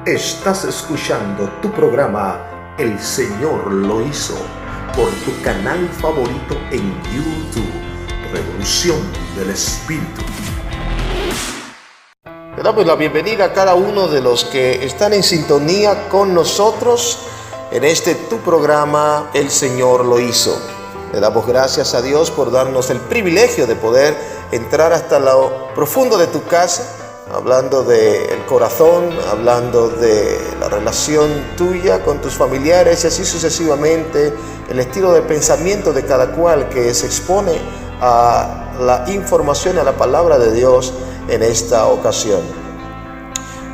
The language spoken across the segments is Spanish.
Estás escuchando tu programa El Señor lo hizo por tu canal favorito en YouTube, Revolución del Espíritu. Le damos la bienvenida a cada uno de los que están en sintonía con nosotros en este tu programa El Señor lo hizo. Le damos gracias a Dios por darnos el privilegio de poder entrar hasta lo profundo de tu casa, hablando del corazón, hablando de la relación tuya con tus familiares y así sucesivamente, el estilo de pensamiento de cada cual que se expone a la información, a la palabra de Dios en esta ocasión.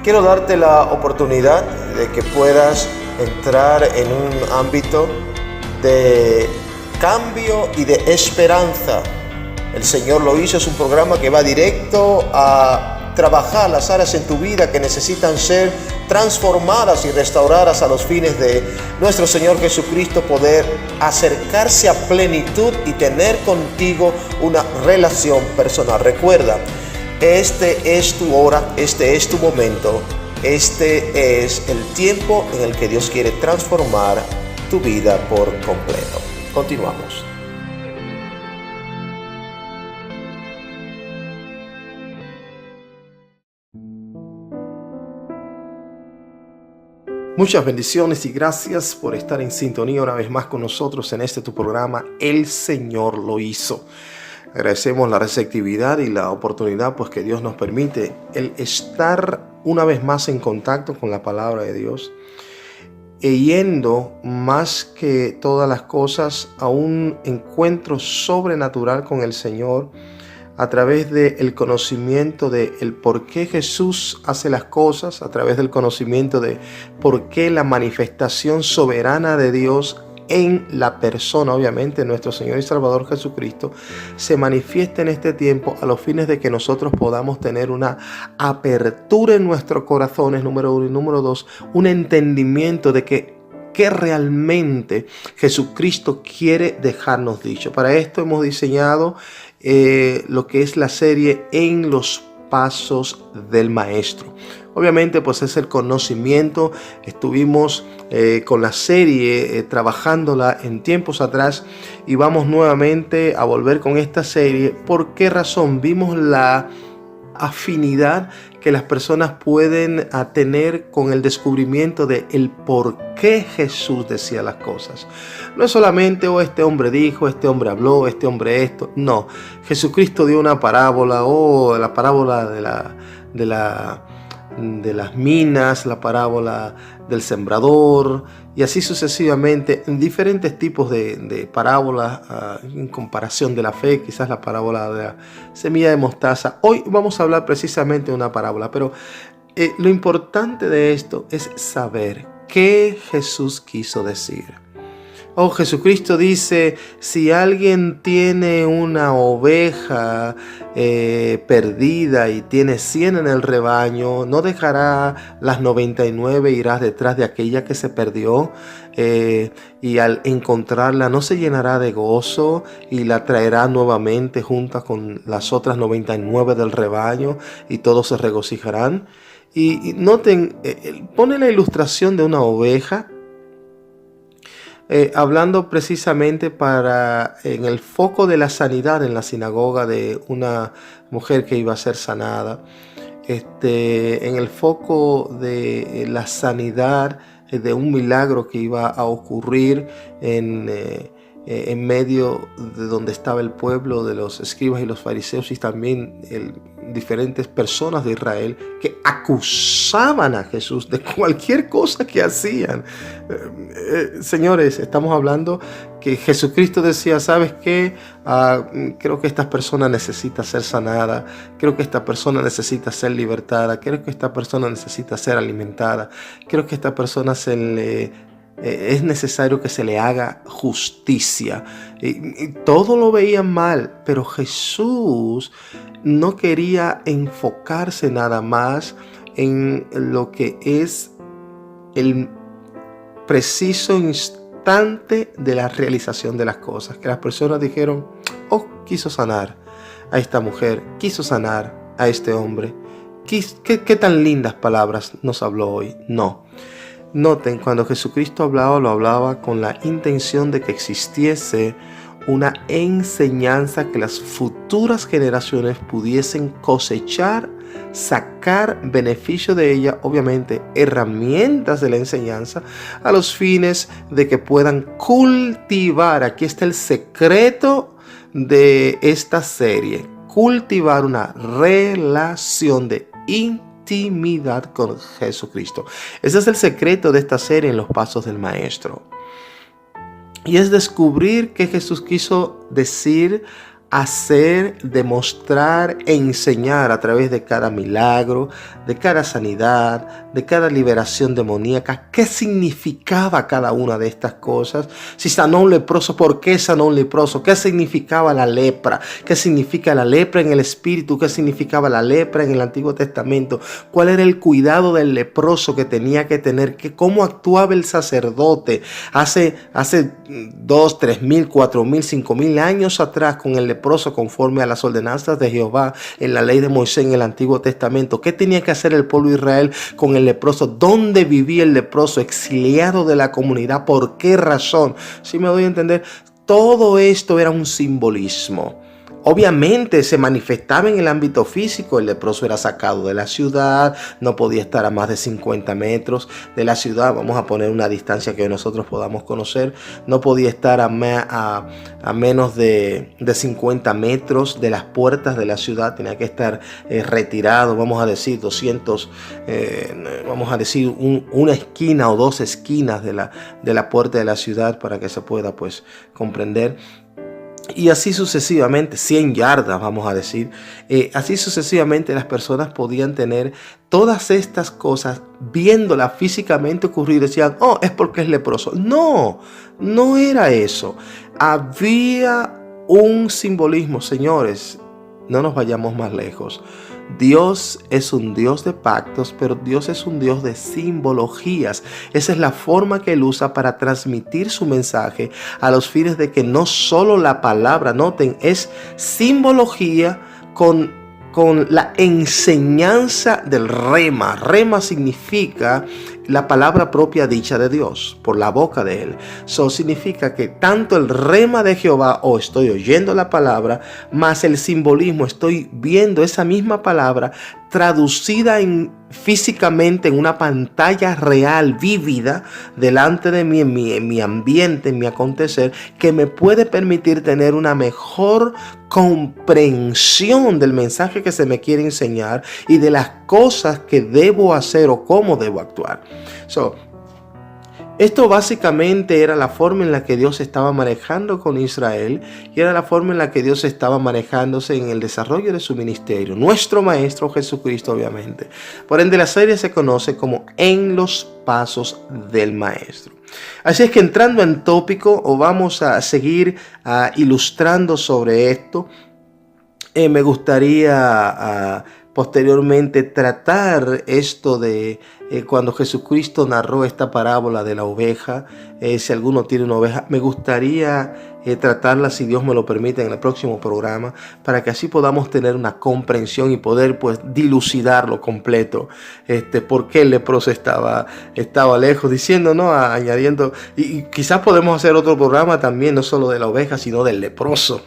Quiero darte la oportunidad de que puedas entrar en un ámbito de cambio y de esperanza. El Señor lo hizo, es un programa que va directo a trabajar las áreas en tu vida que necesitan ser transformadas y restauradas a los fines de nuestro Señor Jesucristo, poder acercarse a plenitud y tener contigo una relación personal. Recuerda, este es tu hora, este es tu momento, este es el tiempo en el que Dios quiere transformar tu vida por completo. Continuamos. Muchas bendiciones y gracias por estar en sintonía una vez más con nosotros en este tu programa El Señor lo hizo. Agradecemos la receptividad y la oportunidad pues que Dios nos permite el estar una vez más en contacto con la palabra de Dios, yendo más que todas las cosas a un encuentro sobrenatural con el Señor a través del conocimiento de el por qué Jesús hace las cosas, a través del conocimiento de por qué la manifestación soberana de Dios en la persona, obviamente, nuestro Señor y Salvador Jesucristo, se manifiesta en este tiempo a los fines de que nosotros podamos tener una apertura en nuestros corazones, número uno, y número dos, un entendimiento de que realmente Jesucristo quiere dejarnos dicho. Para esto hemos diseñado lo que es la serie En los Pasos del Maestro. Obviamente pues es el conocimiento. Estuvimos con la serie trabajándola en tiempos atrás y vamos nuevamente a volver con esta serie. ¿Por qué razón? Vimos la afinidad que las personas pueden tener con el descubrimiento de el por qué Jesús decía las cosas. No es solamente este hombre dijo, este hombre habló, este hombre esto. No, Jesucristo dio una parábola, la parábola de las minas, la parábola del sembrador y así sucesivamente, en diferentes tipos de parábolas en comparación de la fe, quizás la parábola de la semilla de mostaza. Hoy vamos a hablar precisamente de una parábola, pero lo importante de esto es saber qué Jesús quiso decir. Jesucristo dice, si alguien tiene una oveja perdida y tiene 100 en el rebaño, no dejará las 99, irá detrás de aquella que se perdió y al encontrarla no se llenará de gozo y la traerá nuevamente junto con las otras 99 del rebaño y todos se regocijarán. Y noten, pone la ilustración de una oveja. Hablando precisamente en el foco de la sanidad en la sinagoga de una mujer que iba a ser sanada, en el foco de la sanidad de un milagro que iba a ocurrir en medio de donde estaba el pueblo de los escribas y los fariseos y también diferentes personas de Israel que acusaban a Jesús de cualquier cosa que hacían. Señores, estamos hablando que Jesucristo decía, ¿sabes qué? Creo que esta persona necesita ser sanada, creo que esta persona necesita ser libertada, creo que esta persona necesita ser alimentada, creo que esta persona es necesario que se le haga justicia. Y todo lo veían mal, pero Jesús no quería enfocarse nada más en lo que es el preciso instante de la realización de las cosas. Que las personas dijeron, quiso sanar a esta mujer, quiso sanar a este hombre, ¿Qué tan lindas palabras nos habló hoy? No. Noten, cuando Jesucristo hablaba, lo hablaba con la intención de que existiese una enseñanza que las futuras generaciones pudiesen cosechar, sacar beneficio de ella, obviamente herramientas de la enseñanza, a los fines de que puedan cultivar. Aquí está el secreto de esta serie: cultivar una relación de intimidad con Jesucristo. Ese es el secreto de esta serie en los pasos del Maestro. Y es descubrir qué Jesús quiso decir, hacer, demostrar e enseñar a través de cada milagro, de cada sanidad, de cada liberación demoníaca. ¿Qué significaba cada una de estas cosas? Si sanó un leproso, ¿por qué sanó un leproso? ¿Qué significaba la lepra? ¿Qué significa la lepra en el espíritu? ¿Qué significaba la lepra en el Antiguo Testamento? ¿Cuál era el cuidado del leproso que tenía que tener? ¿Cómo actuaba el sacerdote hace 2, 3 mil, 4 mil, 5 mil años atrás con el leproso, conforme a las ordenanzas de Jehová en la ley de Moisés en el Antiguo Testamento? ¿Qué tenía que hacer el pueblo de Israel con el leproso? ¿Dónde vivía el leproso? Exiliado de la comunidad. ¿Por qué razón? Si me doy a entender, todo esto era un simbolismo. Obviamente se manifestaba en el ámbito físico. El leproso era sacado de la ciudad, no podía estar a más de 50 metros de la ciudad. Vamos a poner una distancia que nosotros podamos conocer. No podía estar a menos de 50 metros de las puertas de la ciudad. Tenía que estar retirado, vamos a decir 200, vamos a decir una esquina o 2 esquinas de la puerta de la ciudad, para que se pueda pues comprender. Y así sucesivamente, 100 yardas, vamos a decir. Así sucesivamente las personas podían tener todas estas cosas viéndolas físicamente ocurrir. Decían, oh, es porque es leproso. No, no era eso. Había un simbolismo, señores. No nos vayamos más lejos. Dios es un Dios de pactos, pero Dios es un Dios de simbologías. Esa es la forma que Él usa para transmitir su mensaje a los fines de que no solo la palabra, noten, es simbología con la enseñanza del rema. Rema significa la palabra propia dicha de Dios por la boca de Él. Eso significa que tanto el rema de Jehová, o estoy oyendo la palabra, más el simbolismo, estoy viendo esa misma palabra traducida físicamente en una pantalla real, vívida, delante de mí, en mi ambiente, en mi acontecer, que me puede permitir tener una mejor comprensión del mensaje que se me quiere enseñar y de las cosas que debo hacer o cómo debo actuar. Esto básicamente era la forma en la que Dios estaba manejando con Israel, y era la forma en la que Dios estaba manejándose en el desarrollo de su ministerio. Nuestro Maestro Jesucristo, obviamente. Por ende, la serie se conoce como En los Pasos del Maestro. Así es que, entrando en tópico, o vamos a seguir ilustrando sobre esto, me gustaría posteriormente tratar esto de cuando Jesucristo narró esta parábola de la oveja. Si alguno tiene una oveja, me gustaría tratarla, si Dios me lo permite, en el próximo programa, para que así podamos tener una comprensión y poder pues dilucidarlo completo, por qué el leproso estaba lejos, diciendo, no, añadiendo, y quizás podemos hacer otro programa también, no solo de la oveja, sino del leproso.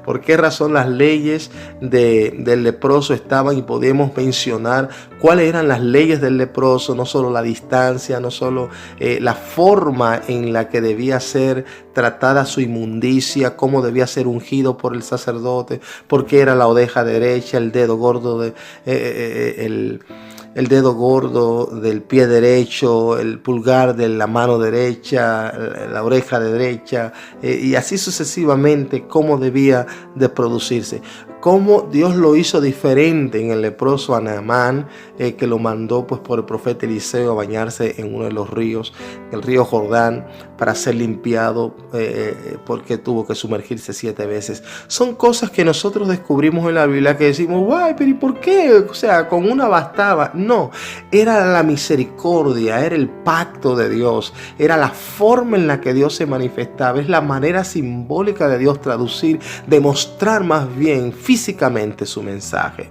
¿Por qué razón las leyes del leproso estaban? Y podemos mencionar cuáles eran las leyes del leproso, no solo la distancia, no solo la forma en la que debía ser tratada su inmundicia, cómo debía ser ungido por el sacerdote, porque era la oreja derecha, el dedo gordo el dedo gordo del pie derecho, el pulgar de la mano derecha, la oreja derecha, y así sucesivamente, cómo debía de producirse. Cómo Dios lo hizo diferente en el leproso a Naamán, que lo mandó pues por el profeta Eliseo a bañarse en uno de los ríos, el río Jordán, para ser limpiado, porque tuvo que sumergirse 7 veces. Son cosas que nosotros descubrimos en la Biblia que decimos, guay, pero ¿y por qué? O sea, con una bastaba. No, era la misericordia, era el pacto de Dios, era la forma en la que Dios se manifestaba, es la manera simbólica de Dios traducir, demostrar más bien físicamente su mensaje.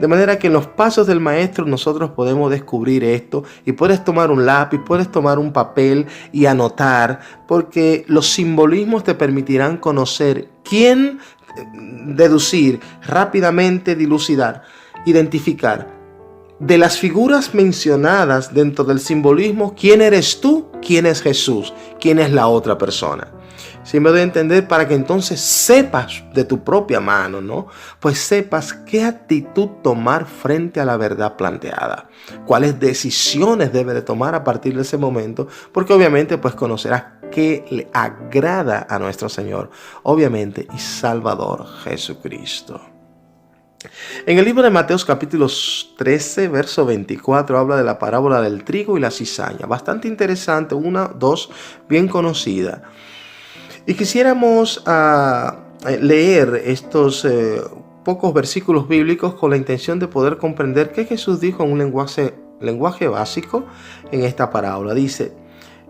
De manera que en los pasos del maestro nosotros podemos descubrir esto y puedes tomar un lápiz, puedes tomar un papel y anotar, porque los simbolismos te permitirán conocer quién, deducir, rápidamente dilucidar, identificar de las figuras mencionadas dentro del simbolismo, quién eres tú, quién es Jesús, quién es la otra persona. Si me doy a entender, para que entonces sepas de tu propia mano, ¿no? Pues sepas qué actitud tomar frente a la verdad planteada, cuáles decisiones debe de tomar a partir de ese momento, porque obviamente pues conocerás qué le agrada a nuestro Señor, obviamente, y Salvador Jesucristo. En el libro de Mateo capítulo 13, verso 24, habla de la parábola del trigo y la cizaña. Bastante interesante, dos, bien conocida. Y quisiéramos leer estos pocos versículos bíblicos con la intención de poder comprender qué Jesús dijo en un lenguaje básico en esta parábola. Dice,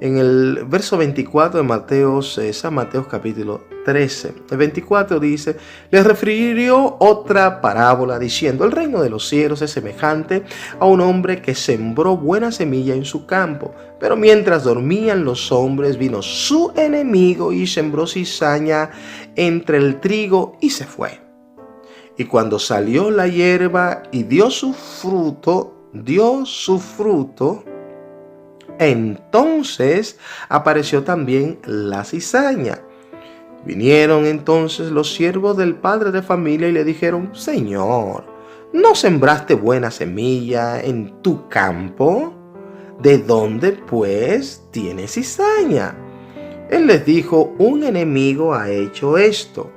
en el verso 24 de Mateo capítulo 13, el 24 dice, les refirió otra parábola diciendo, el reino de los cielos es semejante a un hombre que sembró buena semilla en su campo, pero mientras dormían los hombres vino su enemigo y sembró cizaña entre el trigo y se fue. Y cuando salió la hierba y dio su fruto, entonces apareció también la cizaña. Vinieron entonces los siervos del padre de familia y le dijeron, Señor, ¿no sembraste buena semilla en tu campo? ¿De dónde pues tienes cizaña? Él les dijo, un enemigo ha hecho esto.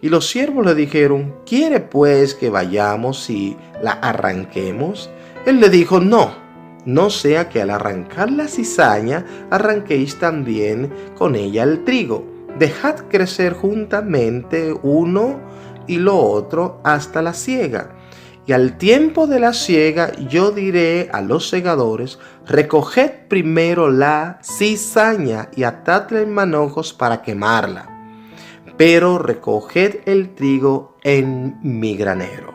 Y los siervos le dijeron, ¿quiere pues que vayamos y la arranquemos? Él le dijo, no sea que al arrancar la cizaña arranquéis también con ella el trigo. Dejad crecer juntamente uno y lo otro hasta la siega. Y al tiempo de la siega yo diré a los segadores, recoged primero la cizaña y atadla en manojos para quemarla, pero recoged el trigo en mi granero.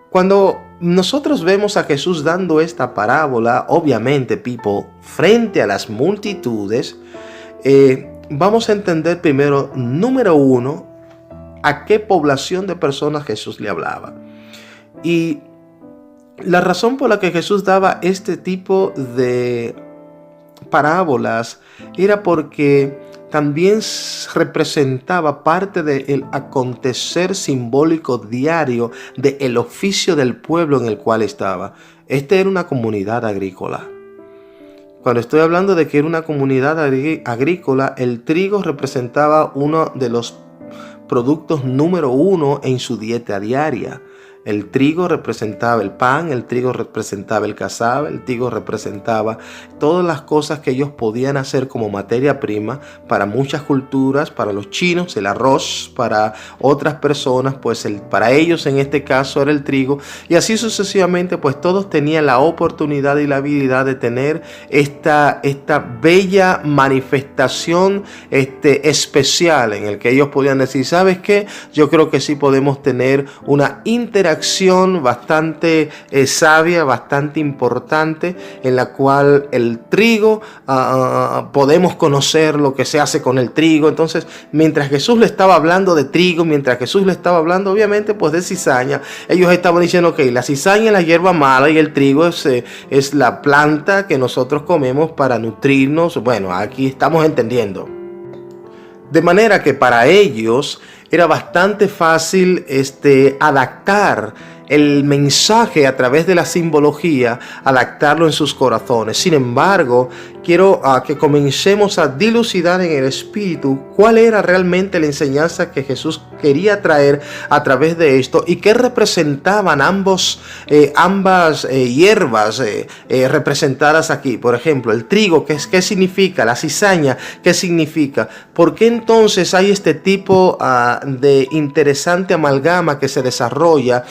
Cuando nosotros vemos a Jesús dando esta parábola, obviamente, frente a las multitudes, vamos a entender primero, número uno, a qué población de personas Jesús le hablaba. Y la razón por la que Jesús daba este tipo de parábolas era porque también representaba parte del acontecer simbólico diario del oficio del pueblo en el cual estaba. Esta era una comunidad agrícola. Cuando estoy hablando de que era una comunidad agrícola, el trigo representaba uno de los productos número uno en su dieta diaria. El trigo representaba el pan, el trigo representaba el casabe, el trigo representaba todas las cosas que ellos podían hacer como materia prima para muchas culturas, para los chinos el arroz, para otras personas pues para ellos en este caso era el trigo, y así sucesivamente pues todos tenían la oportunidad y la habilidad de tener esta bella manifestación especial en el que ellos podían decir, ¿sabes qué? Yo creo que sí podemos tener una interacción bastante sabia, bastante importante, en la cual el trigo, podemos conocer lo que se hace con el trigo. Entonces, mientras Jesús le estaba hablando de trigo, mientras Jesús le estaba hablando obviamente pues de cizaña, ellos estaban diciendo, ok, la cizaña es la hierba mala y el trigo es la planta que nosotros comemos para nutrirnos. Bueno, aquí estamos entendiendo. De manera que para ellos era bastante fácil adaptar el mensaje a través de la simbología, adaptarlo en sus corazones. Sin embargo, quiero que comencemos a dilucidar en el espíritu cuál era realmente la enseñanza que Jesús quería traer a través de esto y qué representaban ambas hierbas representadas aquí. Por ejemplo, el trigo, ¿qué significa? La cizaña, ¿qué significa? ¿Por qué entonces hay este tipo de interesante amalgama que se desarrolla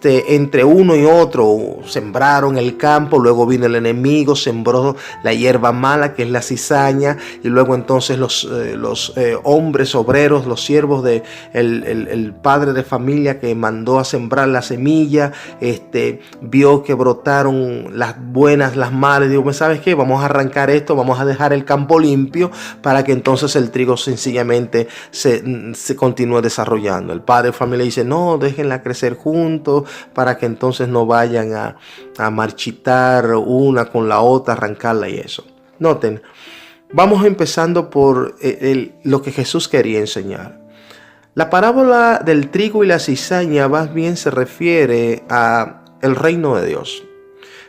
entre uno y otro sembraron el campo, luego vino el enemigo, sembró la hierba mala que es la cizaña, y luego entonces los hombres obreros, los siervos de el padre de familia que mandó a sembrar la semilla, vio que brotaron las buenas, las malas, y dijo, ¿sabes qué? Vamos a arrancar esto, vamos a dejar el campo limpio para que entonces el trigo sencillamente se continúe desarrollando. El padre de familia dice, no, déjenla crecer juntos para que entonces no vayan a marchitar una con la otra, arrancarla y eso. Noten, vamos empezando por lo que Jesús quería enseñar. La parábola del trigo y la cizaña más bien se refiere a el reino de Dios.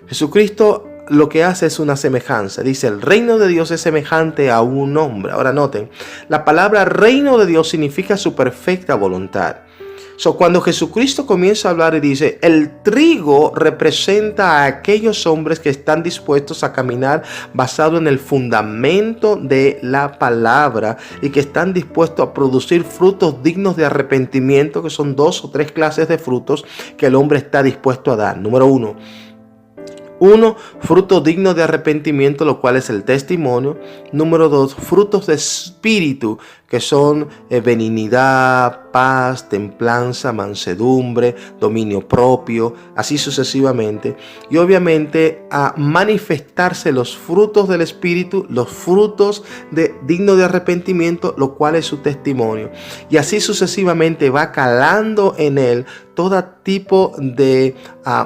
Jesucristo lo que hace es una semejanza. Dice, el reino de Dios es semejante a un hombre. Ahora noten, la palabra reino de Dios significa su perfecta voluntad. Cuando Jesucristo comienza a hablar y dice, el trigo representa a aquellos hombres que están dispuestos a caminar basado en el fundamento de la palabra y que están dispuestos a producir frutos dignos de arrepentimiento, que son 2 o 3 clases de frutos que el hombre está dispuesto a dar. Número 1, fruto digno de arrepentimiento, lo cual es el testimonio. Número 2, frutos de espíritu, que son benignidad, paz, templanza, mansedumbre, dominio propio, así sucesivamente. Y obviamente a manifestarse los frutos del espíritu, los frutos dignos de arrepentimiento, lo cual es su testimonio. Y así sucesivamente va calando en él todo tipo de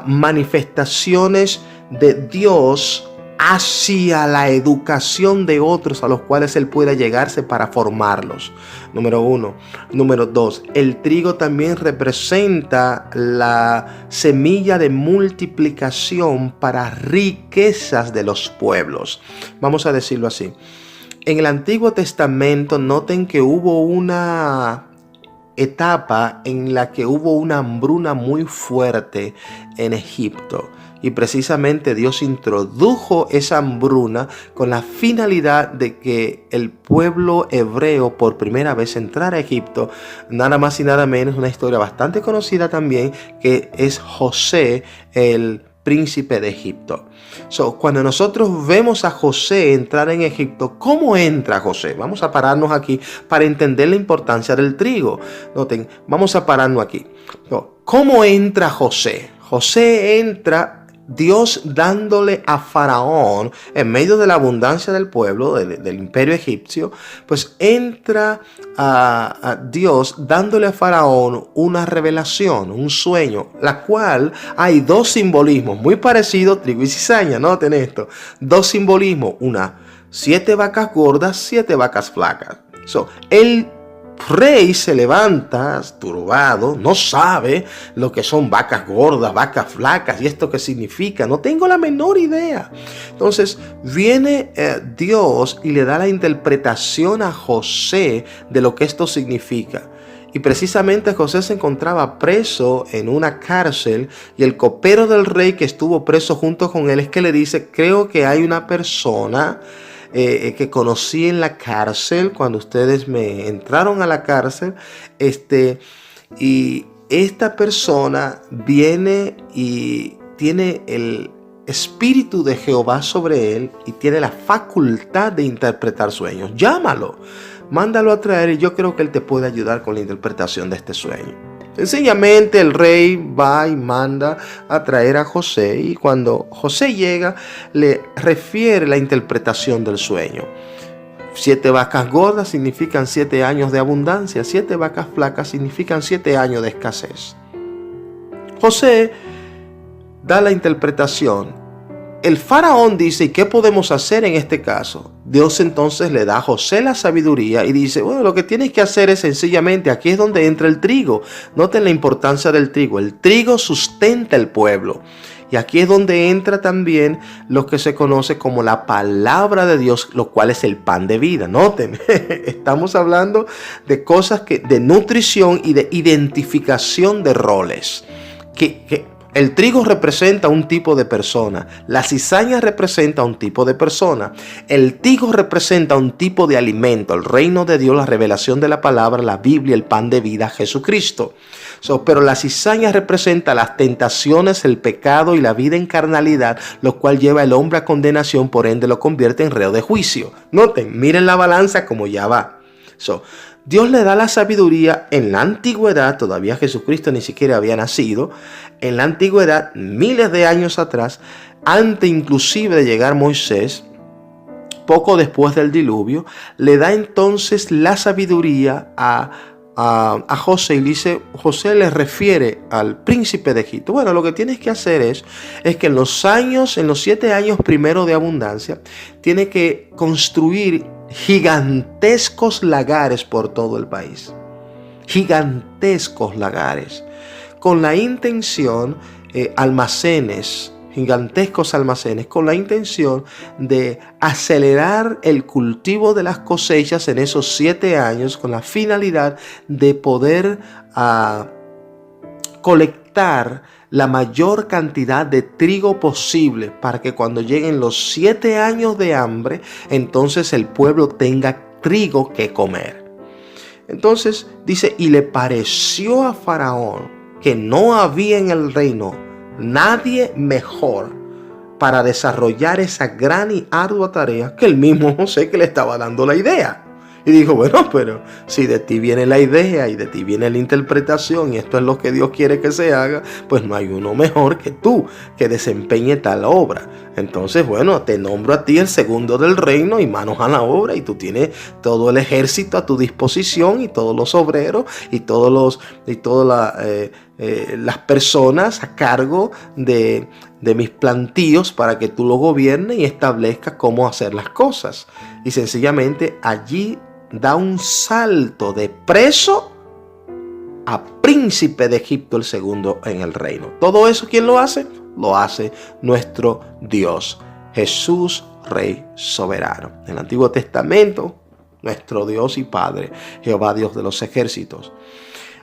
manifestaciones de Dios hacia la educación de otros a los cuales él pueda llegarse para formarlos. Número 1. Número 2. El trigo también representa la semilla de multiplicación para riquezas de los pueblos. Vamos a decirlo así. En el Antiguo Testamento, noten que hubo una etapa en la que hubo una hambruna muy fuerte en Egipto. Y precisamente Dios introdujo esa hambruna con la finalidad de que el pueblo hebreo por primera vez entrara a Egipto. Nada más y nada menos, una historia bastante conocida también, que es José, el príncipe de Egipto. Cuando nosotros vemos a José entrar en Egipto, ¿cómo entra José? Vamos a pararnos aquí para entender la importancia del trigo. Noten, vamos a pararnos aquí. ¿Cómo entra José? José entra Dios dándole a Faraón, en medio de la abundancia del pueblo, del imperio egipcio, pues entra a Dios dándole a Faraón una revelación, un sueño, la cual hay 2 simbolismos, muy parecidos, trigo y cizaña, noten esto, 2 simbolismos, 7 vacas gordas, 7 vacas flacas. El rey se levanta turbado, no sabe lo que son vacas gordas, vacas flacas y esto qué significa, no tengo la menor idea. Entonces viene Dios y le da la interpretación a José de lo que esto significa. Y precisamente José se encontraba preso en una cárcel y el copero del rey que estuvo preso junto con él es que le dice, creo que hay una persona que conocí en la cárcel cuando ustedes me entraron a la cárcel, y esta persona viene y tiene el espíritu de Jehová sobre él y tiene la facultad de interpretar sueños. Llámalo, mándalo a traer y yo creo que él te puede ayudar con la interpretación de este sueño. Sencillamente el rey va y manda a traer a José, y cuando José llega le refiere la interpretación del sueño. 7 vacas gordas significan 7 años de abundancia, 7 vacas flacas significan 7 años de escasez. José da la interpretación. El faraón dice, ¿y qué podemos hacer en este caso? Dios entonces le da a José la sabiduría y dice, bueno, lo que tienes que hacer es sencillamente, aquí es donde entra el trigo. Noten la importancia del trigo. El trigo sustenta el pueblo. Y aquí es donde entra también lo que se conoce como la palabra de Dios, lo cual es el pan de vida. Noten, estamos hablando de cosas de nutrición y de identificación de roles. El trigo representa un tipo de persona, la cizaña representa un tipo de persona, el trigo representa un tipo de alimento, el reino de Dios, la revelación de la palabra, la Biblia, el pan de vida, Jesucristo. Pero la cizaña representa las tentaciones, el pecado y la vida en carnalidad, lo cual lleva al hombre a condenación, por ende lo convierte en reo de juicio. Noten, miren la balanza como ya va. Dios le da la sabiduría en la antigüedad, todavía Jesucristo ni siquiera había nacido, en la antigüedad, miles de años atrás, antes inclusive de llegar Moisés, poco después del diluvio, le da entonces la sabiduría a José y dice, José le refiere al príncipe de Egipto. Bueno, lo que tienes que hacer es que en los 7 años primero de abundancia, tiene que construir gigantescos lagares por todo el país. Gigantescos lagares. Con la intención, gigantescos almacenes, con la intención de acelerar el cultivo de las cosechas en esos 7 años, con la finalidad de poder colectar la mayor cantidad de trigo posible para que cuando lleguen los 7 años de hambre, entonces el pueblo tenga trigo que comer. Entonces dice, y le pareció a Faraón que no había en el reino nadie mejor para desarrollar esa gran y ardua tarea que el mismo José, que le estaba dando la idea. Y dijo, bueno, pero si de ti viene la idea y de ti viene la interpretación y esto es lo que Dios quiere que se haga, pues no hay uno mejor que tú que desempeñe tal obra. Entonces, bueno, te nombro a ti el segundo del reino y manos a la obra, y tú tienes todo el ejército a tu disposición y todos los obreros y todas las personas a cargo de mis plantíos para que tú lo gobiernes y establezcas cómo hacer las cosas. Y sencillamente allí da un salto de preso a príncipe de Egipto, el segundo en el reino. ¿Todo eso quién lo hace? Lo hace nuestro Dios, Jesús, Rey soberano. En el Antiguo Testamento, nuestro Dios y Padre, Jehová Dios de los ejércitos.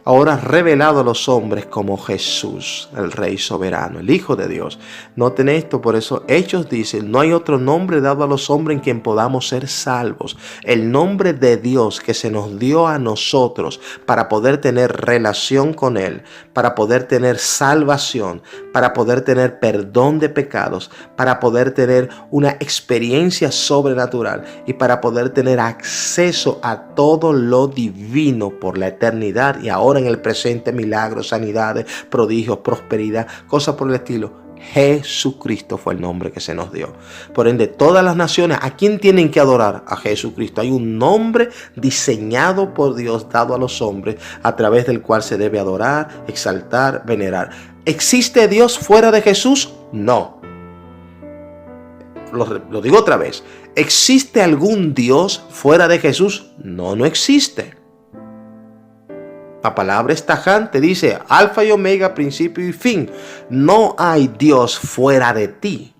Ahora revelado a los hombres como Jesús, el Rey soberano, el Hijo de Dios. Noten esto, por eso Hechos dice, no hay otro nombre dado a los hombres en quien podamos ser salvos. El nombre de Dios que se nos dio a nosotros para poder tener relación con Él, para poder tener salvación, para poder tener perdón de pecados, para poder tener una experiencia sobrenatural y para poder tener acceso a todo lo divino por la eternidad y ahora en el presente, milagros, sanidades, prodigios, prosperidad, cosas por el estilo. Jesucristo fue el nombre que se nos dio. Por ende, todas las naciones, ¿a quién tienen que adorar? A Jesucristo. Hay un nombre diseñado por Dios, dado a los hombres, a través del cual se debe adorar, exaltar, venerar. ¿Existe Dios fuera de Jesús? No. Lo digo otra vez. ¿Existe algún Dios fuera de Jesús? No, no existe. La palabra es tajante, dice alfa y omega, principio y fin. No hay Dios fuera de ti.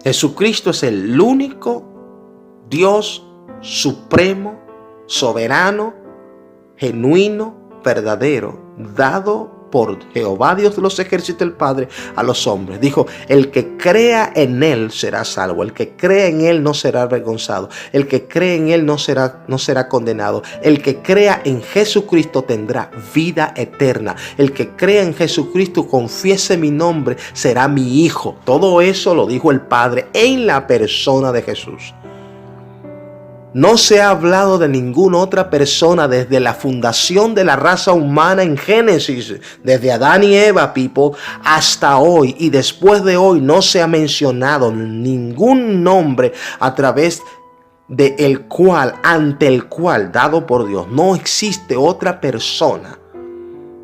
Jesucristo es el único Dios supremo, soberano, genuino, verdadero, dado por Jehová Dios de los ejércitos del Padre a los hombres. Dijo, el que crea en Él será salvo, el que crea en Él no será avergonzado, el que cree en Él no será condenado, el que crea en Jesucristo tendrá vida eterna, el que crea en Jesucristo, confiese mi nombre, será mi hijo. Todo eso lo dijo el Padre en la persona de Jesús. No se ha hablado de ninguna otra persona desde la fundación de la raza humana en Génesis, desde Adán y Eva, people, hasta hoy. Y después de hoy no se ha mencionado ningún nombre a través ante el cual, dado por Dios, no existe otra persona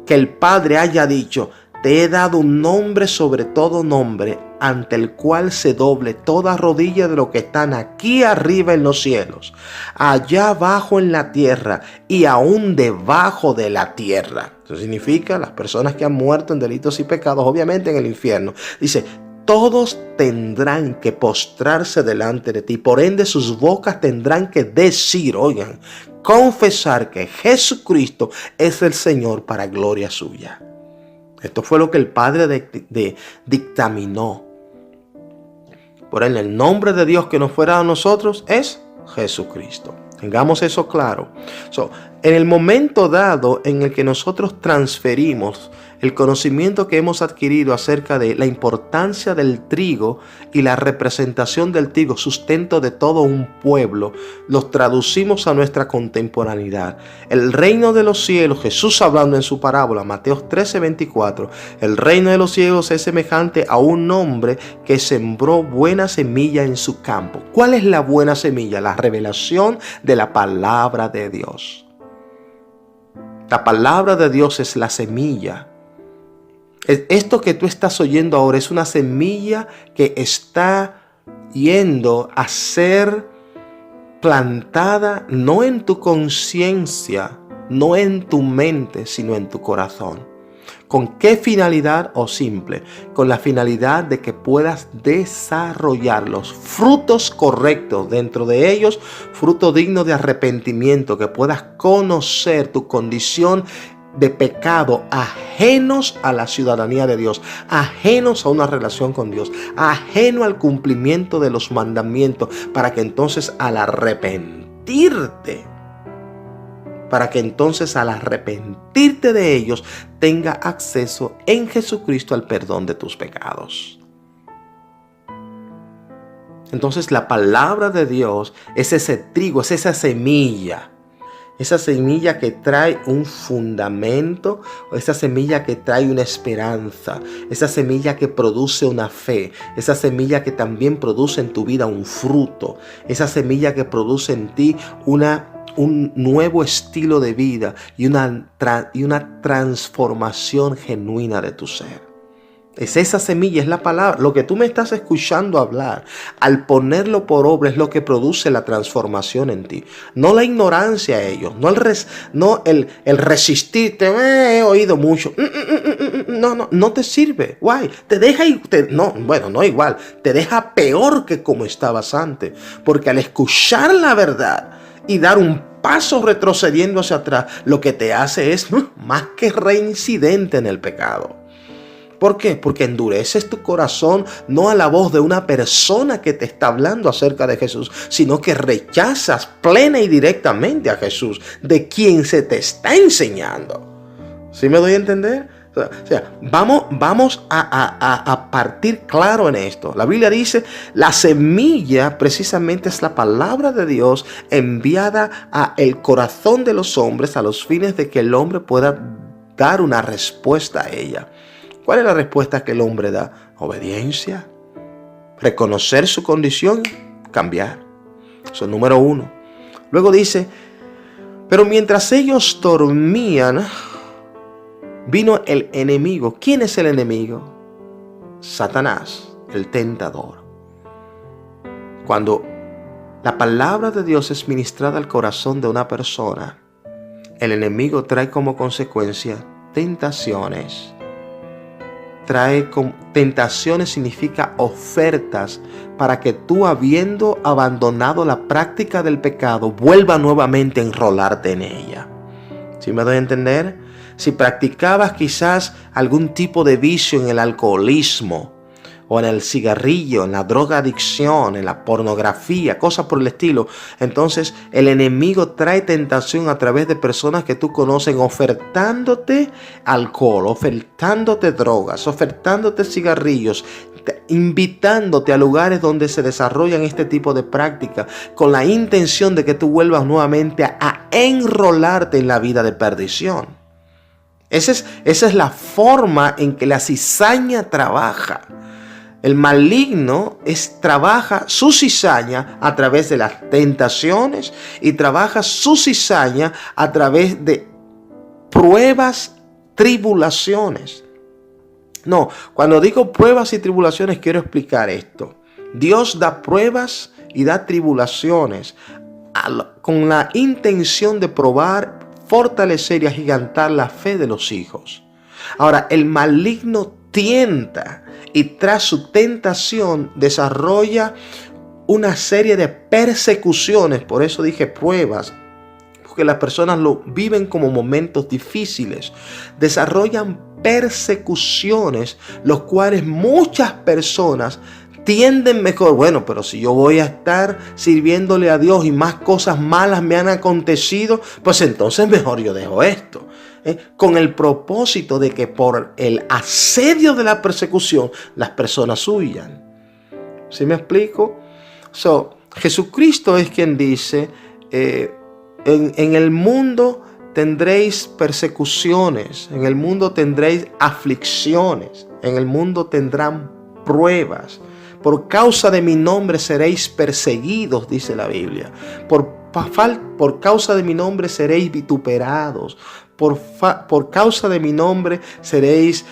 que el Padre haya dicho, te he dado un nombre sobre todo nombre, ante el cual se doble toda rodilla de los que están aquí arriba en los cielos, allá abajo en la tierra y aún debajo de la tierra. Eso significa las personas que han muerto en delitos y pecados, obviamente en el infierno. Dice, todos tendrán que postrarse delante de ti, por ende sus bocas tendrán que decir, oigan, confesar que Jesucristo es el Señor para gloria suya. Esto fue lo que el Padre dictaminó. Por él, el nombre de Dios que nos fuera a nosotros es Jesucristo. Tengamos eso claro. En el momento dado en el que nosotros transferimos el conocimiento que hemos adquirido acerca de la importancia del trigo y la representación del trigo, sustento de todo un pueblo, los traducimos a nuestra contemporaneidad. El reino de los cielos, Jesús hablando en su parábola, Mateo 13:24, el reino de los cielos es semejante a un hombre que sembró buena semilla en su campo. ¿Cuál es la buena semilla? La revelación de la palabra de Dios. La palabra de Dios es la semilla. Esto que tú estás oyendo ahora es una semilla que está yendo a ser plantada no en tu conciencia, no en tu mente, sino en tu corazón. ¿Con qué finalidad? O simple, con la finalidad de que puedas desarrollar los frutos correctos dentro de ellos, fruto digno de arrepentimiento, que puedas conocer tu condición de pecado, ajenos a la ciudadanía de Dios, ajenos a una relación con Dios, ajeno al cumplimiento de los mandamientos, para que entonces al arrepentirte de ellos, tenga acceso en Jesucristo al perdón de tus pecados. Entonces la palabra de Dios es ese trigo, es esa semilla que trae un fundamento, esa semilla que trae una esperanza, esa semilla que produce una fe, esa semilla que también produce en tu vida un fruto, esa semilla que produce en ti un nuevo estilo de vida y una transformación genuina de tu ser. Es esa semilla, es la palabra, lo que tú me estás escuchando hablar. Al ponerlo por obra es lo que produce la transformación en ti. No la ignorancia a ellos, no el resistirte. He oído mucho. No te sirve. Guay, te deja no igual, te deja peor que como estabas antes. Porque al escuchar la verdad y dar un paso retrocediendo hacia atrás, lo que te hace es más que reincidente en el pecado. ¿Por qué? Porque endureces tu corazón no a la voz de una persona que te está hablando acerca de Jesús, sino que rechazas plena y directamente a Jesús, de quien se te está enseñando. ¿Sí me doy a entender? O sea, vamos a partir claro en esto. La Biblia dice, la semilla precisamente es la palabra de Dios enviada a el corazón de los hombres a los fines de que el hombre pueda dar una respuesta a ella. ¿Cuál es la respuesta que el hombre da? Obediencia, reconocer su condición, cambiar. Eso es número 1. Luego dice, pero mientras ellos dormían, vino el enemigo. ¿Quién es el enemigo? Satanás, el tentador. Cuando la palabra de Dios es ministrada al corazón de una persona, el enemigo trae como consecuencia tentaciones. Tentaciones significa ofertas para que tú, habiendo abandonado la práctica del pecado, vuelva nuevamente a enrolarte en ella. ¿Sí me doy a entender? Si practicabas quizás algún tipo de vicio en el alcoholismo, o en el cigarrillo, en la drogadicción, en la pornografía, cosas por el estilo, entonces el enemigo trae tentación a través de personas que tú conoces, ofertándote alcohol, ofertándote drogas, ofertándote cigarrillos, invitándote a lugares donde se desarrollan este tipo de prácticas, con la intención de que tú vuelvas nuevamente a enrolarte en la vida de perdición. Esa es la forma en que la cizaña trabaja. El maligno trabaja su cizaña a través de las tentaciones y trabaja su cizaña a través de pruebas, tribulaciones. No, cuando digo pruebas y tribulaciones quiero explicar esto. Dios da pruebas y da tribulaciones con la intención de probar, fortalecer y agigantar la fe de los hijos. Ahora, el maligno tienta y tras su tentación desarrolla una serie de persecuciones. Por eso dije pruebas, porque las personas lo viven como momentos difíciles. Desarrollan persecuciones, los cuales muchas personas tienden mejor. Bueno, pero si yo voy a estar sirviéndole a Dios y más cosas malas me han acontecido, pues entonces mejor yo dejo esto. Con el propósito de que por el asedio de la persecución las personas huyan. ¿Sí me explico? Jesucristo es quien dice, en el mundo tendréis persecuciones, en el mundo tendréis aflicciones, en el mundo tendrán pruebas. Por causa de mi nombre seréis perseguidos, dice la Biblia. Por causa de mi nombre seréis vituperados. Por causa de mi nombre seréis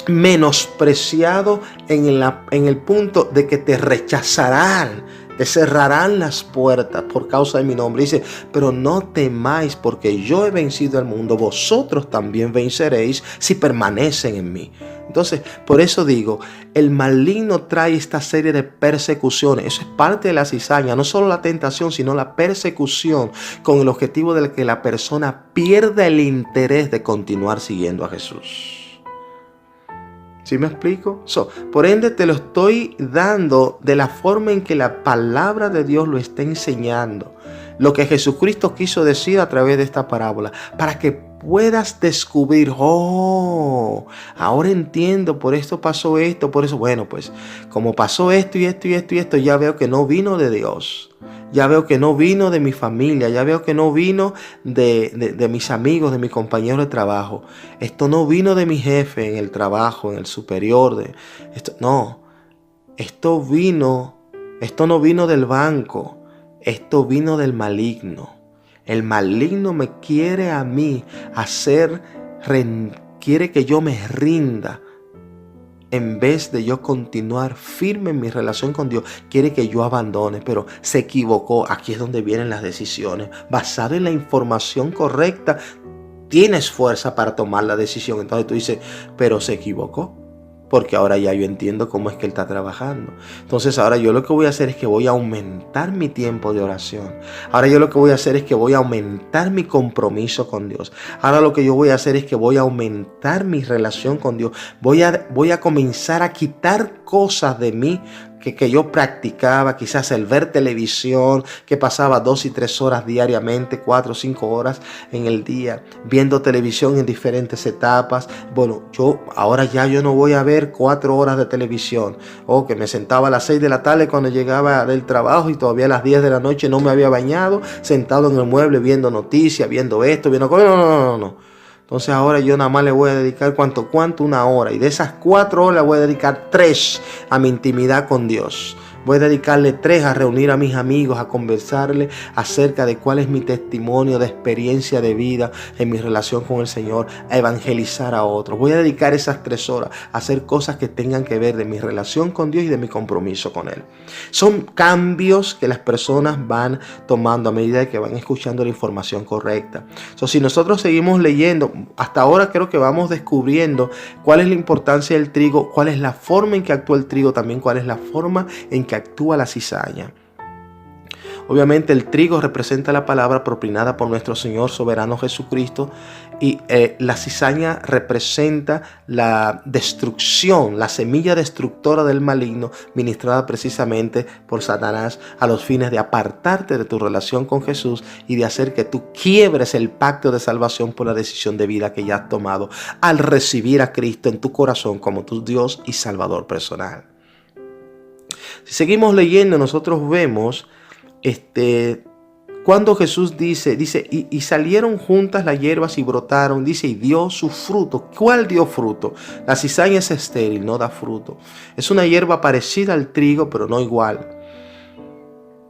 menospreciados en el punto de que te rechazarán. Te cerrarán las puertas por causa de mi nombre. Dice, pero no temáis porque yo he vencido al mundo. Vosotros también venceréis si permanecen en mí. Entonces, por eso digo, el maligno trae esta serie de persecuciones. Eso es parte de la cizaña. No solo la tentación, sino la persecución con el objetivo de que la persona pierda el interés de continuar siguiendo a Jesús. ¿Sí me explico? Por ende te lo estoy dando de la forma en que la palabra de Dios lo está enseñando. Lo que Jesucristo quiso decir a través de esta parábola. Para que puedas descubrir, ahora entiendo, por esto pasó esto, por eso. Bueno, pues como pasó esto y esto y esto y esto, ya veo que no vino de Dios. Ya veo que no vino de mi familia, ya veo que no vino de mis amigos, de mis compañeros de trabajo. Esto no vino de mi jefe en el trabajo, en el superior. Esto no vino del banco, esto vino del maligno. El maligno me quiere a mí quiere que yo me rinda. En vez de yo continuar firme en mi relación con Dios, quiere que yo abandone, pero se equivocó. Aquí es donde vienen las decisiones. Basado en la información correcta, tienes fuerza para tomar la decisión. Entonces tú dices, pero se equivocó. Porque ahora ya yo entiendo cómo es que Él está trabajando. Entonces ahora yo lo que voy a hacer es que voy a aumentar mi tiempo de oración. Ahora yo lo que voy a hacer es que voy a aumentar mi compromiso con Dios. Ahora lo que yo voy a hacer es que voy a aumentar mi relación con Dios. Voy a comenzar a quitar cosas de mí que yo practicaba, quizás el ver televisión, que pasaba 2 y 3 horas diariamente, 4 o 5 horas en el día, viendo televisión en diferentes etapas. Bueno, ahora yo no voy a ver 4 horas de televisión, o que me sentaba a las 6 de la tarde cuando llegaba del trabajo y todavía a las 10 de la noche no me había bañado, sentado en el mueble viendo noticias, viendo esto, viendo cosas. No. Entonces ahora yo nada más le voy a dedicar ¿cuánto? 1 hora. Y de esas 4 horas voy a dedicar 3 a mi intimidad con Dios. Voy a dedicarle 3 a reunir a mis amigos, a conversarle acerca de cuál es mi testimonio de experiencia de vida en mi relación con el Señor, a evangelizar a otros. Voy a dedicar esas 3 horas a hacer cosas que tengan que ver de mi relación con Dios y de mi compromiso con Él. Son cambios que las personas van tomando a medida que van escuchando la información correcta. Si nosotros seguimos leyendo, hasta ahora creo que vamos descubriendo cuál es la importancia del trigo, cuál es la forma en que actúa el trigo, también cuál es la forma en que actúa la cizaña. Obviamente el trigo representa la palabra propinada por nuestro Señor soberano Jesucristo, y la cizaña representa la destrucción, la semilla destructora del maligno ministrada precisamente por Satanás a los fines de apartarte de tu relación con Jesús y de hacer que tú quiebres el pacto de salvación por la decisión de vida que ya has tomado al recibir a Cristo en tu corazón como tu Dios y Salvador personal. Si seguimos leyendo, nosotros vemos cuando Jesús dice y salieron juntas las hierbas y brotaron, dice, y dio su fruto. ¿Cuál dio fruto? La cizaña es estéril, no da fruto. Es una hierba parecida al trigo, pero no igual.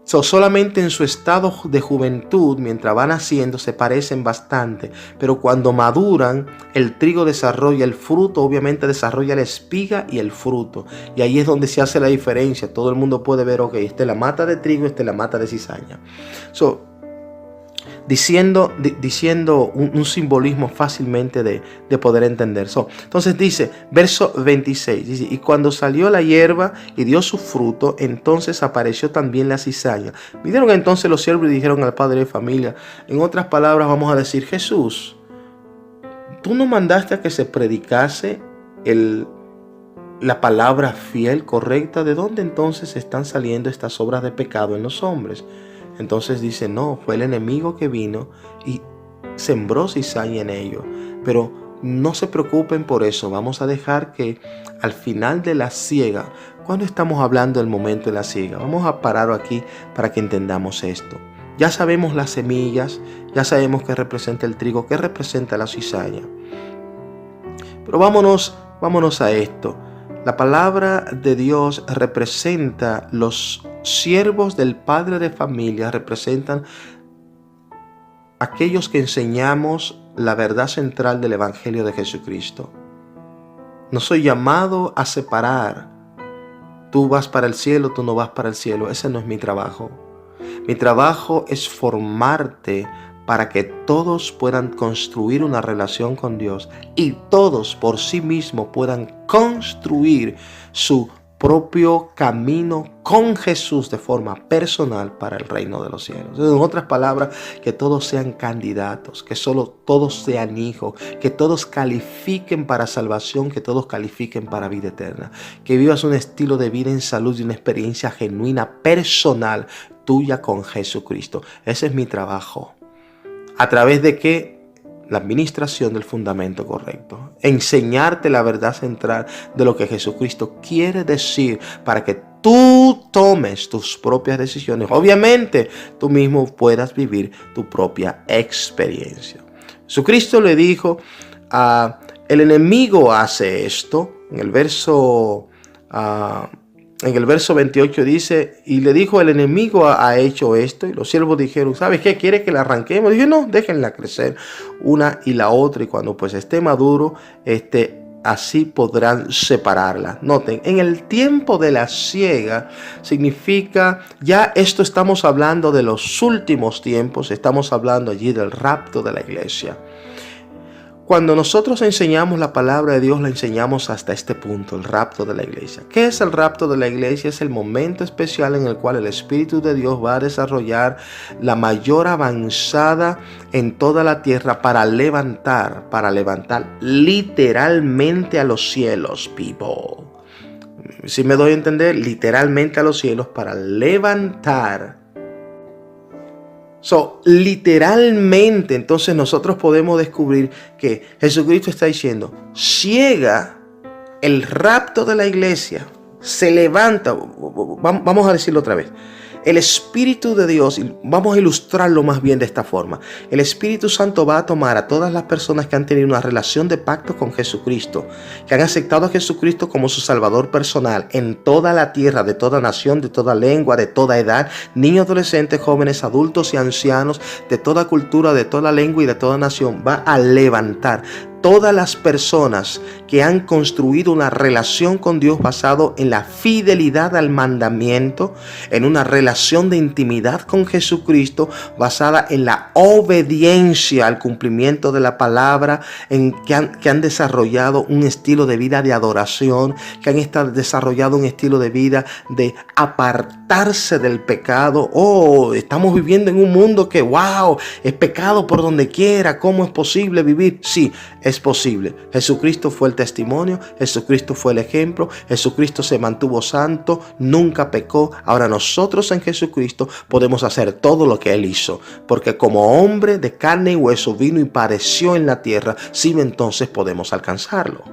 Solamente en su estado de juventud, mientras van naciendo, se parecen bastante, pero cuando maduran, el trigo desarrolla el fruto, obviamente desarrolla la espiga y el fruto, y ahí es donde se hace la diferencia. Todo el mundo puede ver, ok, esta es la mata de trigo, esta es la mata de cizaña. Diciendo un simbolismo fácilmente de poder entender. Entonces dice, verso 26, dice, y cuando salió la hierba y dio su fruto, entonces apareció también la cizaña. Vinieron entonces los siervos y dijeron al padre de familia, en otras palabras vamos a decir, Jesús, tú no mandaste a que se predicase la palabra fiel, correcta. ¿De dónde entonces están saliendo estas obras de pecado en los hombres? Entonces dice, no, fue el enemigo que vino y sembró cizaña en ellos. Pero no se preocupen por eso. Vamos a dejar que al final de la siega, cuando estamos hablando del momento de la siega, vamos a parar aquí para que entendamos esto. Ya sabemos las semillas, ya sabemos qué representa el trigo, qué representa la cizaña. Pero vámonos a esto. La palabra de Dios representa los siervos del padre de familia, representan aquellos que enseñamos la verdad central del Evangelio de Jesucristo. No soy llamado a separar. Tú vas para el cielo, tú no vas para el cielo. Ese no es mi trabajo. Mi trabajo es formarte para que todos puedan construir una relación con Dios y todos por sí mismos puedan construir su propio camino con Jesús de forma personal para el reino de los cielos. En otras palabras, que todos sean candidatos, que todos sean hijos, que todos califiquen para salvación, que todos califiquen para vida eterna. Que vivas un estilo de vida en salud y una experiencia genuina, personal, tuya con Jesucristo. Ese es mi trabajo. ¿A través de qué? La administración del fundamento correcto. Enseñarte la verdad central de lo que Jesucristo quiere decir para que tú tomes tus propias decisiones. Obviamente, tú mismo puedas vivir tu propia experiencia. Jesucristo le dijo, el enemigo hace esto. En el verso 28 dice, y le dijo, el enemigo ha hecho esto. Y los siervos dijeron, ¿sabes qué? ¿Quiere que la arranquemos? Dije, no, déjenla crecer una y la otra. Y cuando pues esté maduro, así podrán separarla. Noten, en el tiempo de la siega significa, ya esto estamos hablando de los últimos tiempos. Estamos hablando allí del rapto de la iglesia. Cuando nosotros enseñamos la palabra de Dios, la enseñamos hasta este punto, el rapto de la iglesia. ¿Qué es el rapto de la iglesia? Es el momento especial en el cual el Espíritu de Dios va a desarrollar la mayor avanzada en toda la tierra para levantar literalmente a los cielos, people. Si me doy a entender, literalmente a los cielos para levantar. Literalmente, entonces nosotros podemos descubrir que Jesucristo está diciendo, ciega el rapto de la iglesia, se levanta, vamos a decirlo otra vez, el Espíritu de Dios, vamos a ilustrarlo más bien de esta forma. El Espíritu Santo va a tomar a todas las personas que han tenido una relación de pacto con Jesucristo, que han aceptado a Jesucristo como su Salvador personal en toda la tierra, de toda nación, de toda lengua, de toda edad, niños, adolescentes, jóvenes, adultos y ancianos, de toda cultura, de toda lengua y de toda nación. Va a levantar todas las personas que han construido una relación con Dios basado en la fidelidad al mandamiento, en una relación de intimidad con Jesucristo basada en la obediencia al cumplimiento de la palabra, que han desarrollado un estilo de vida de adoración, que han desarrollado un estilo de vida de apartarse del pecado. Estamos viviendo en un mundo que, es pecado por donde quiera. ¿Cómo es posible vivir? Sí, es posible. Jesucristo fue el testimonio, Jesucristo fue el ejemplo, Jesucristo se mantuvo santo, nunca pecó. Ahora nosotros en Jesucristo podemos hacer todo lo que Él hizo, porque como hombre de carne y hueso vino y padeció en la tierra, sí, entonces podemos alcanzarlo.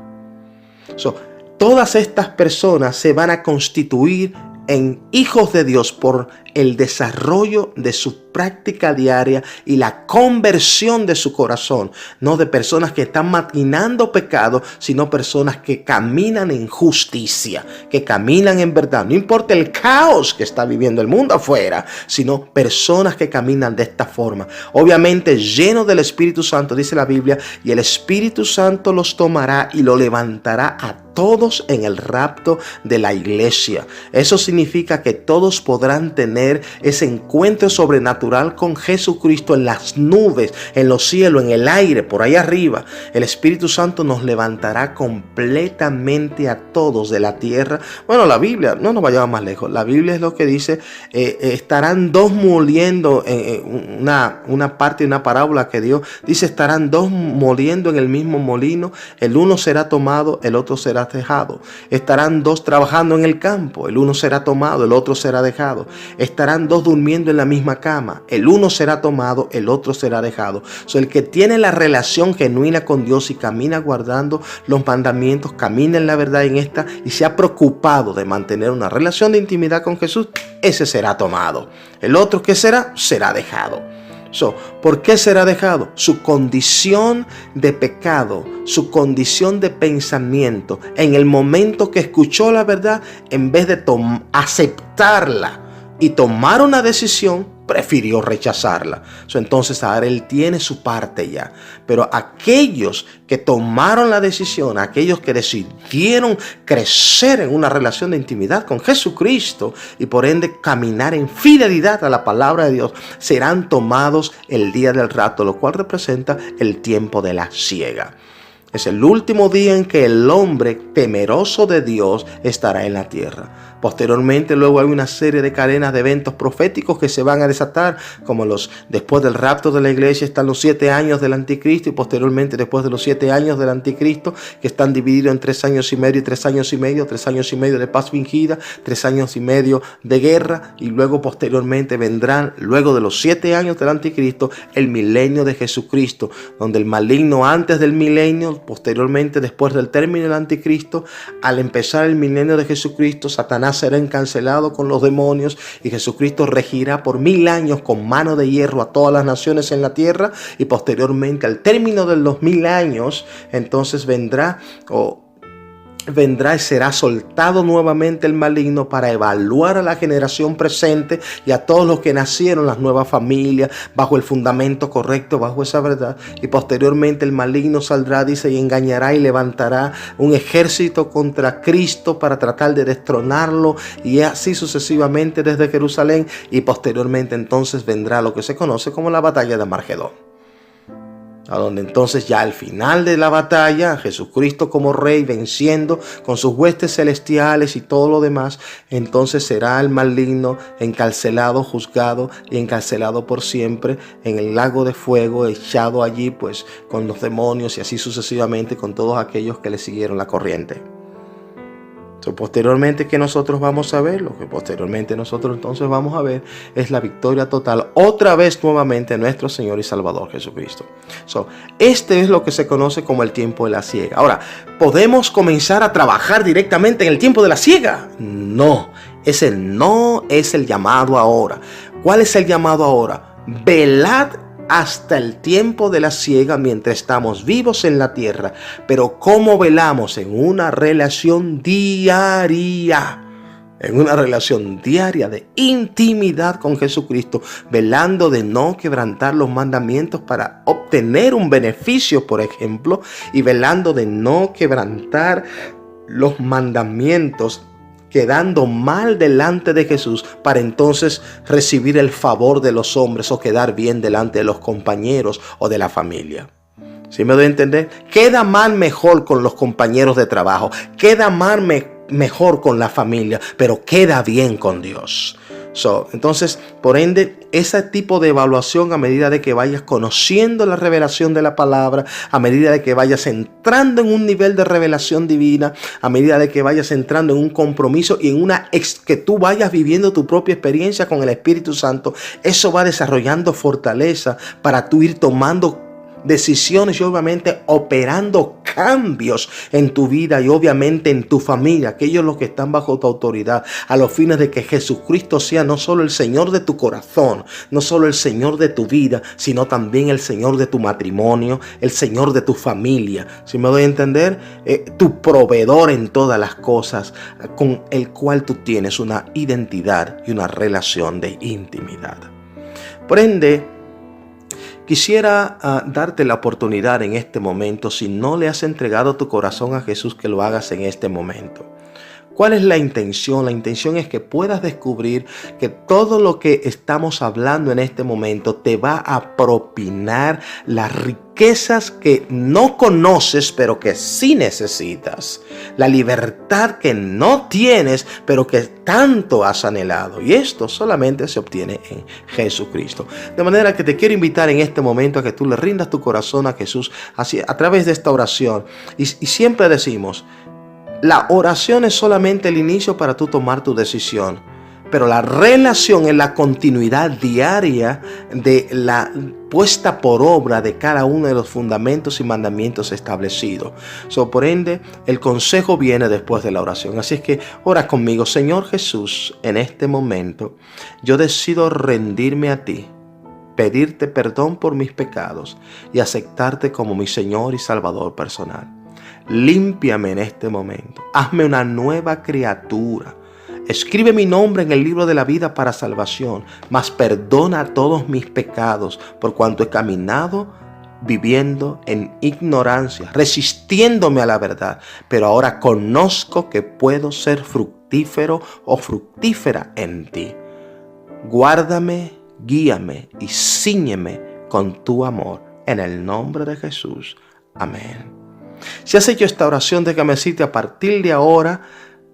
Todas estas personas se van a constituir en hijos de Dios por el desarrollo de su práctica diaria y la conversión de su corazón, no de personas que están maquinando pecado, sino personas que caminan en justicia, que caminan en verdad. No importa el caos que está viviendo el mundo afuera, sino personas que caminan de esta forma. Obviamente llenos del Espíritu Santo, dice la Biblia, y el Espíritu Santo los tomará y lo levantará a todos en el rapto de la iglesia. Eso significa que todos podrán tener ese encuentro sobrenatural sobrenatural con Jesucristo en las nubes, en los cielos, en el aire, por ahí arriba. El Espíritu Santo nos levantará completamente a todos de la tierra. Bueno, la Biblia, no nos vayamos más lejos. La Biblia es lo que dice, estarán dos moliendo, una parte de una parábola que Dios dice, estarán dos moliendo en el mismo molino, el uno será tomado, el otro será dejado. Estarán dos trabajando en el campo, el uno será tomado, el otro será dejado. Estarán dos durmiendo en la misma cama, el uno será tomado, el otro será dejado. El que tiene la relación genuina con Dios y camina guardando los mandamientos, camina en la verdad en esta y se ha preocupado de mantener una relación de intimidad con Jesús, ese será tomado. El otro, ¿qué será? Será dejado. ¿Por qué será dejado? Su condición de pecado, su condición de pensamiento, en el momento que escuchó la verdad, en vez de aceptarla y tomar una decisión, prefirió rechazarla. Entonces ahora él tiene su parte ya. Pero aquellos que tomaron la decisión, aquellos que decidieron crecer en una relación de intimidad con Jesucristo y por ende caminar en fidelidad a la palabra de Dios, serán tomados el día del rapto, lo cual representa el tiempo de la siega. Es el último día en que el hombre temeroso de Dios estará en la tierra. Posteriormente, luego hay una serie de cadenas de eventos proféticos que se van a desatar, como después del rapto de la iglesia están los 7 años del anticristo, y posteriormente después de los 7 años del anticristo, que están divididos en 3 años y medio y 3 años y medio, 3 años y medio de paz fingida, 3 años y medio de guerra, y luego posteriormente vendrán, luego de los 7 años del anticristo, el milenio de Jesucristo, donde el maligno antes del milenio, posteriormente después del término del anticristo, al empezar el milenio de Jesucristo, Satanás será encarcelado con los demonios y Jesucristo regirá por 1000 años con mano de hierro a todas las naciones en la tierra, y posteriormente al término de los 1000 años entonces vendrá y será soltado nuevamente el maligno para evaluar a la generación presente y a todos los que nacieron, las nuevas familias, bajo el fundamento correcto, bajo esa verdad. Y posteriormente el maligno saldrá, dice, y engañará y levantará un ejército contra Cristo para tratar de destronarlo, y así sucesivamente desde Jerusalén. Y posteriormente entonces vendrá lo que se conoce como la batalla de Armagedón, a donde entonces ya al final de la batalla, Jesucristo como rey venciendo con sus huestes celestiales y todo lo demás, entonces será el maligno encarcelado, juzgado y encarcelado por siempre en el lago de fuego, echado allí pues con los demonios y así sucesivamente con todos aquellos que le siguieron la corriente. Posteriormente, ¿qué nosotros vamos a ver? Lo que posteriormente nosotros entonces vamos a ver es la victoria total, otra vez nuevamente, nuestro Señor y Salvador Jesucristo. Este es lo que se conoce como el tiempo de la siega. Ahora, ¿podemos comenzar a trabajar directamente en el tiempo de la siega? No, ese no es el llamado ahora. ¿Cuál es el llamado ahora? Velad hasta el tiempo de la siega mientras estamos vivos en la tierra. Pero ¿cómo velamos? En una relación diaria. En una relación diaria de intimidad con Jesucristo, velando de no quebrantar los mandamientos para obtener un beneficio, por ejemplo, y velando de no quebrantar los mandamientos, quedando mal delante de Jesús para entonces recibir el favor de los hombres o quedar bien delante de los compañeros o de la familia. ¿Sí me doy a entender? Queda mal mejor con los compañeros de trabajo, queda mal mejor con la familia, pero queda bien con Dios. Entonces, por ende, ese tipo de evaluación, a medida de que vayas conociendo la revelación de la palabra, a medida de que vayas entrando en un nivel de revelación divina, a medida de que vayas entrando en un compromiso y en que tú vayas viviendo tu propia experiencia con el Espíritu Santo, eso va desarrollando fortaleza para tú ir tomando decisiones y obviamente operando cambios en tu vida y obviamente en tu familia, aquellos los que están bajo tu autoridad, a los fines de que Jesucristo sea no solo el Señor de tu corazón, no solo el Señor de tu vida, sino también el Señor de tu matrimonio, el Señor de tu familia. Si me doy a entender, tu proveedor en todas las cosas, con el cual tú tienes una identidad y una relación de intimidad. Por ende, quisiera darte la oportunidad en este momento, si no le has entregado tu corazón a Jesús, que lo hagas en este momento. ¿Cuál es la intención? La intención es que puedas descubrir que todo lo que estamos hablando en este momento te va a propinar las riquezas que no conoces, pero que sí necesitas. La libertad que no tienes, pero que tanto has anhelado. Y esto solamente se obtiene en Jesucristo. De manera que te quiero invitar en este momento a que tú le rindas tu corazón a Jesús a través de esta oración. Y siempre decimos, la oración es solamente el inicio para tú tomar tu decisión, pero la relación es la continuidad diaria de la puesta por obra de cada uno de los fundamentos y mandamientos establecidos. Por ende, el consejo viene después de la oración. Así es que ora conmigo. Señor Jesús, en este momento yo decido rendirme a ti, pedirte perdón por mis pecados y aceptarte como mi Señor y Salvador personal. Límpiame en este momento. Hazme una nueva criatura. Escribe mi nombre en el libro de la vida para salvación, mas perdona todos mis pecados por cuanto he caminado viviendo en ignorancia, resistiéndome a la verdad. Pero ahora conozco que puedo ser fructífero o fructífera en ti. Guárdame, guíame y cíñeme con tu amor. En el nombre de Jesús. Amén. Si has hecho esta oración, déjame decirte, a partir de ahora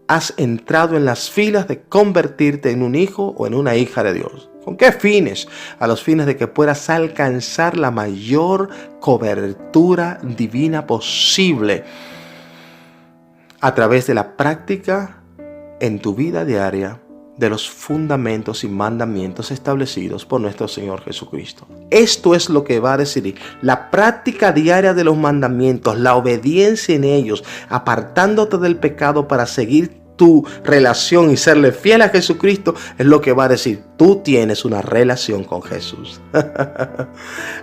has entrado en las filas de convertirte en un hijo o en una hija de Dios. ¿Con qué fines? A los fines de que puedas alcanzar la mayor cobertura divina posible a través de la práctica en tu vida diaria de los fundamentos y mandamientos establecidos por nuestro Señor Jesucristo. Esto es lo que va a decidir la práctica diaria de los mandamientos, la obediencia en ellos, apartándote del pecado para seguir tu relación y serle fiel a Jesucristo, es lo que va a decir, tú tienes una relación con Jesús.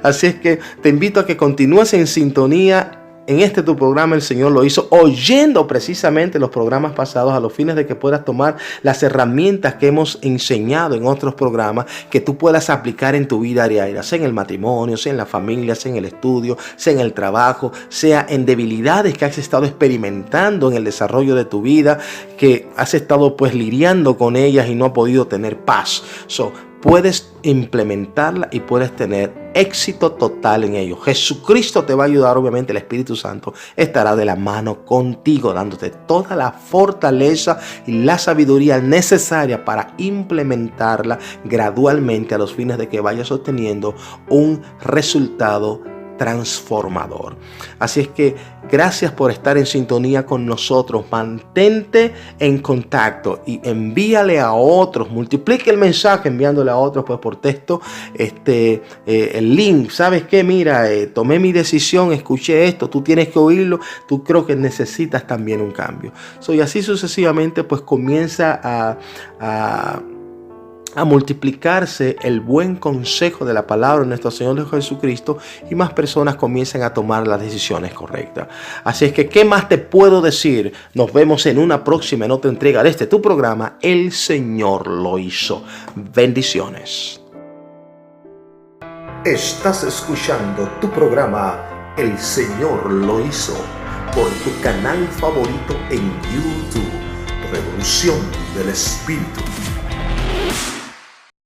Así es que te invito a que continúes en sintonía. En este tu programa El Señor lo hizo, oyendo precisamente los programas pasados a los fines de que puedas tomar las herramientas que hemos enseñado en otros programas que tú puedas aplicar en tu vida diaria, sea en el matrimonio, sea en la familia, sea en el estudio, sea en el trabajo, sea en debilidades que has estado experimentando en el desarrollo de tu vida, que has estado pues lidiando con ellas y no has podido tener paz. Puedes implementarla y puedes tener éxito total en ello. Jesucristo te va a ayudar, obviamente el Espíritu Santo estará de la mano contigo, dándote toda la fortaleza y la sabiduría necesaria para implementarla gradualmente a los fines de que vayas obteniendo un resultado transformador. Así es que gracias por estar en sintonía con nosotros. Mantente en contacto y envíale a otros, multiplique el mensaje enviándole a otros pues por texto el link. ¿Sabes qué? Mira, tomé mi decisión, escuché esto, tú tienes que oírlo, tú creo que necesitas también un cambio. Y así sucesivamente pues comienza a multiplicarse el buen consejo de la palabra de nuestro Señor Jesucristo y más personas comienzan a tomar las decisiones correctas. Así es que, ¿qué más te puedo decir? Nos vemos en una próxima, en otra entrega de tu programa, El Señor lo hizo. Bendiciones. Estás escuchando tu programa, El Señor lo hizo, por tu canal favorito en YouTube, Revolución del Espíritu.